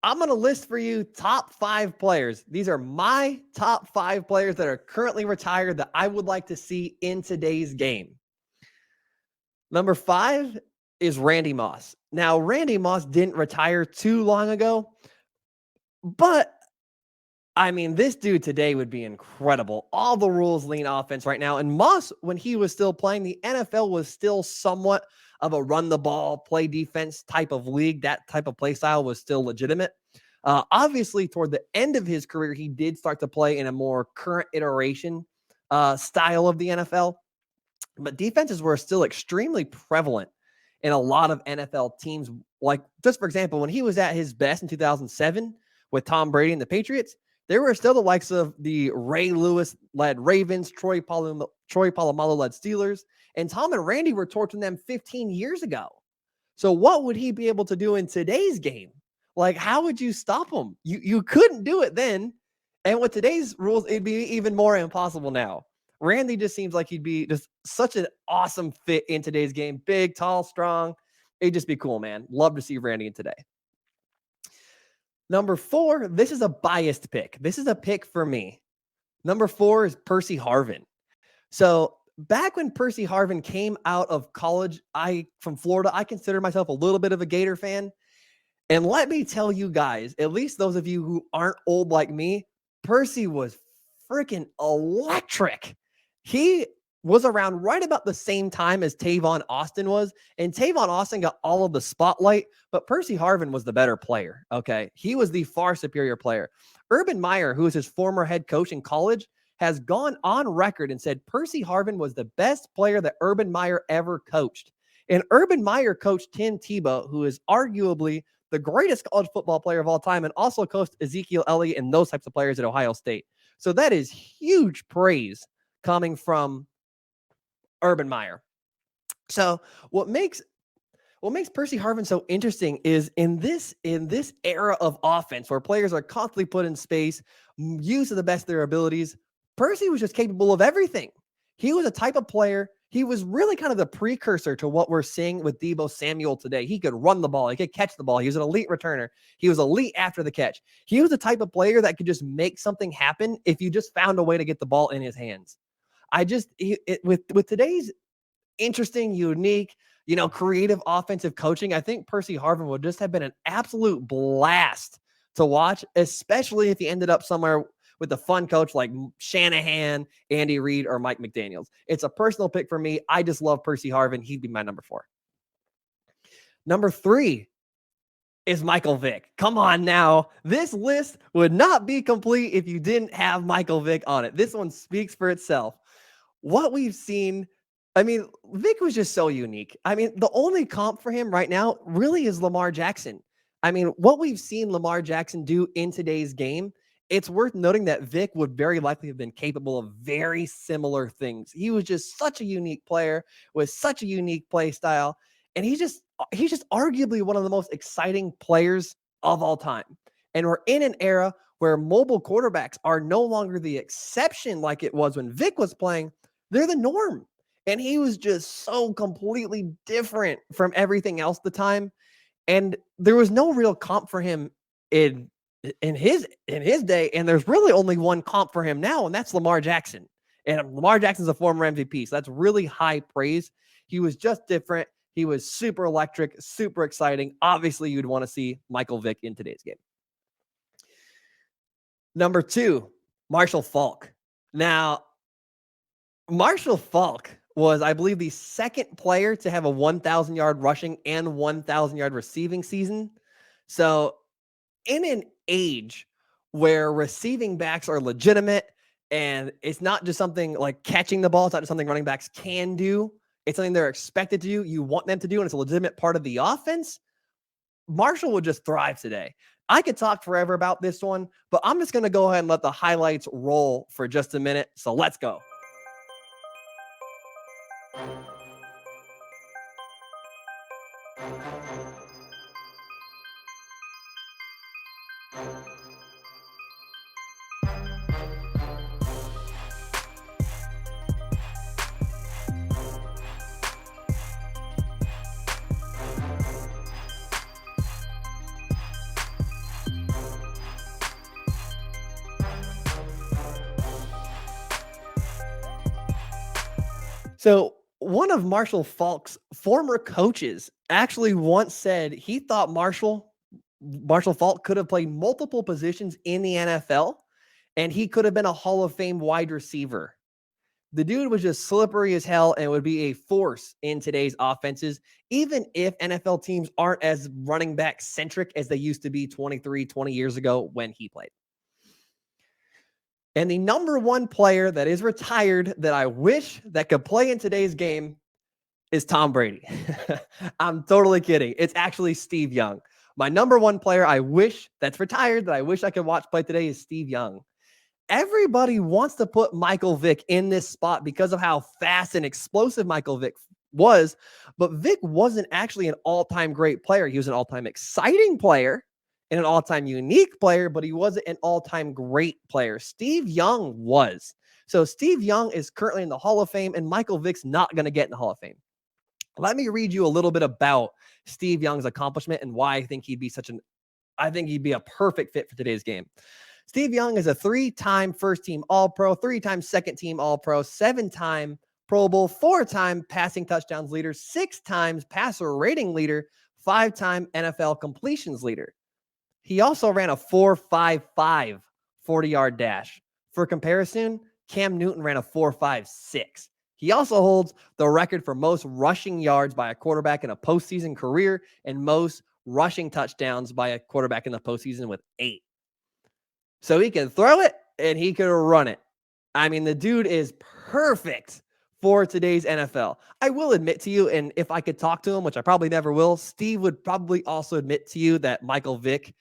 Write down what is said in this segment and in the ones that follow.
I'm going to list for you top 5 players. These are my top 5 players that are currently retired that I would like to see in today's game. Number 5 is Randy Moss. Now, Randy Moss didn't retire too long ago, but I mean, this dude today would be incredible. All the rules lean offense right now. And Moss, when he was still playing, the NFL was still somewhat of a run the ball, play defense type of league. That type of play style was still legitimate. Obviously, toward the end of his career, he did start to play in a more current iteration style of the NFL. But defenses were still extremely prevalent in a lot of NFL teams. Like, just for example, when he was at his best in 2007 with Tom Brady and the Patriots, there were still the likes of the Ray Lewis-led Ravens, Troy Polamalu-led Steelers, and Tom and Randy were torching them 15 years ago. So what would he be able to do in today's game? Like, how would you stop him? You couldn't do it then. And with today's rules, it'd be even more impossible now. Randy just seems like he'd be just such an awesome fit in today's game. Big, tall, strong. It'd just be cool, man. Love to see Randy in today. Number 4, this is a biased pick. This is a pick for me. Number 4 is Percy Harvin. So back when Percy Harvin came out of college, from Florida, I consider myself a little bit of a Gator fan. And let me tell you guys, at least those of you who aren't old like me, Percy was freaking electric. He was around right about the same time as Tavon Austin was, and Tavon Austin got all of the spotlight, but Percy Harvin was the better player, okay? He was the far superior player. Urban Meyer, who was his former head coach in college, has gone on record and said Percy Harvin was the best player that Urban Meyer ever coached. And Urban Meyer coached Tim Tebow, who is arguably the greatest college football player of all time, and also coached Ezekiel Elliott and those types of players at Ohio State. So that is huge praise coming from Urban Meyer. So what makes Percy Harvin so interesting is in this era of offense where players are constantly put in space, used to the best of their abilities, Percy was just capable of everything. He was a type of player. He was really kind of the precursor to what we're seeing with Deebo Samuel today. He could run the ball. He could catch the ball. He was an elite returner. He was elite after the catch. He was the type of player that could just make something happen if you just found a way to get the ball in his hands. With today's interesting, unique, creative offensive coaching, I think Percy Harvin would just have been an absolute blast to watch, especially if he ended up somewhere with a fun coach like Shanahan, Andy Reid, or Mike McDaniels. It's a personal pick for me. I just love Percy Harvin. He'd be my number 4. Number 3 is Michael Vick. Come on now. This list would not be complete if you didn't have Michael Vick on it. This one speaks for itself. What we've seen, Vick was just so unique. The only comp for him right now really is Lamar Jackson. What we've seen Lamar Jackson do in today's game, it's worth noting that Vick would very likely have been capable of very similar things. He was just such a unique player with such a unique play style, and he's just arguably one of the most exciting players of all time. And we're in an era where mobile quarterbacks are no longer the exception like it was when Vick was playing. They're the norm. And he was just so completely different from everything else at the time. And there was no real comp for him in his day. And there's really only one comp for him now, and that's Lamar Jackson. And Lamar Jackson's a former MVP. So that's really high praise. He was just different. He was super electric, super exciting. Obviously, you'd want to see Michael Vick in today's game. Number 2, Marshall Faulk. Now, Marshall Faulk was, I believe, the second player to have a 1,000-yard rushing and 1,000-yard receiving season. So in an age where receiving backs are legitimate and it's not just something like catching the ball, it's not just something running backs can do, it's something they're expected to do, you want them to do, and it's a legitimate part of the offense, Marshall would just thrive today. I could talk forever about this one, but I'm just going to go ahead and let the highlights roll for just a minute. So let's go. So one of Marshall Faulk's former coaches actually once said he thought Marshall Faulk could have played multiple positions in the NFL, and he could have been a Hall of Fame wide receiver. The dude was just slippery as hell and would be a force in today's offenses, even if NFL teams aren't as running back centric as they used to be 20 years ago when he played. And the number one player that is retired that I wish that could play in today's game is Tom Brady. I'm totally kidding. It's actually Steve Young. My number one player I wish that's retired that I wish I could watch play today is Steve Young. Everybody wants to put Michael Vick in this spot because of how fast and explosive Michael Vick was, but Vick wasn't actually an all-time great player. He was an all-time exciting player and an all-time unique player, but he wasn't an all-time great player. Steve Young was. So Steve Young is currently in the Hall of Fame, and Michael Vick's not going to get in the Hall of Fame. Let me read you a little bit about Steve Young's accomplishment and why I think he'd be a perfect fit for today's game. Steve Young is a 3-time first-team All-Pro, 3-time second-team All-Pro, 7-time Pro Bowl, 4-time passing touchdowns leader, 6 times passer rating leader, 5-time NFL completions leader. He also ran a 4.55 40-yard dash. For comparison, Cam Newton ran a 4.56. He also holds the record for most rushing yards by a quarterback in a postseason career and most rushing touchdowns by a quarterback in the postseason with 8. So he can throw it and he can run it. I mean, the dude is perfect for today's NFL. I will admit to you, and if I could talk to him, which I probably never will, Steve would probably also admit to you that Michael Vick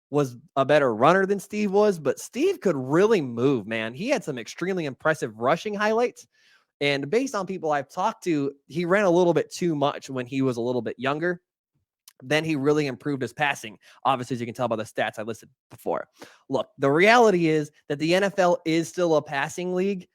was a better runner than Steve was, but Steve could really move, man. He had some extremely impressive rushing highlights. And based on people I've talked to, he ran a little bit too much when he was a little bit younger. Then he really improved his passing. Obviously, as you can tell by the stats I listed before. Look, the reality is that the NFL is still a passing league.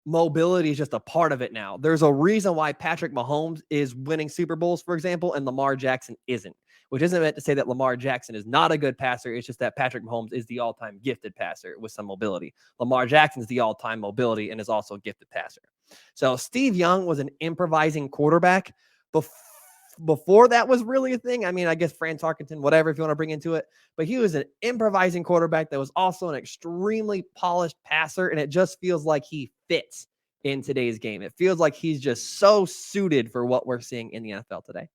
Mobility is just a part of it now. There's a reason why Patrick Mahomes is winning Super Bowls, for example, and Lamar Jackson isn't, which isn't meant to say that Lamar Jackson is not a good passer. It's just that Patrick Mahomes is the all-time gifted passer with some mobility. Lamar Jackson is the all-time mobility and is also a gifted passer. So Steve Young was an improvising quarterback before that was really a thing. I mean, I guess Fran Tarkenton, whatever, if you want to bring into it, but he was an improvising quarterback that was also an extremely polished passer. And it just feels like he fits in today's game. It feels like he's just so suited for what we're seeing in the NFL today.